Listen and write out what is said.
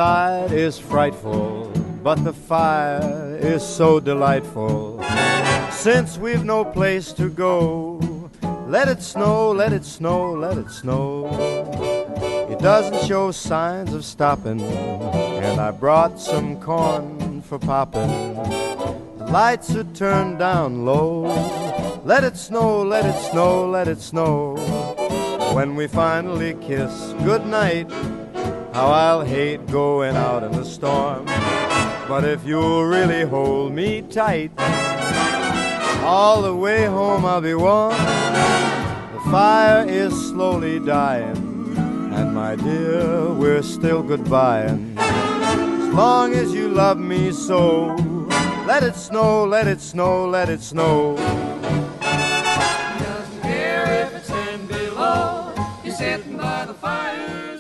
outside is frightful, but the fire is so delightful. Since we've no place to go, let it snow, let it snow, let it snow. It doesn't show signs of stopping, and I brought some corn for popping. The lights are turned down low. Let it snow, let it snow, let it snow. When we finally kiss goodnight, how I'll hate going out in the storm. But if you'll really hold me tight, all the way home I'll be warm. The fire is slowly dying, and my dear, we're still goodbying. As long as you love me so, let it snow, let it snow, let it snow. He doesn't care if it's 10 below. He's sitting by the fire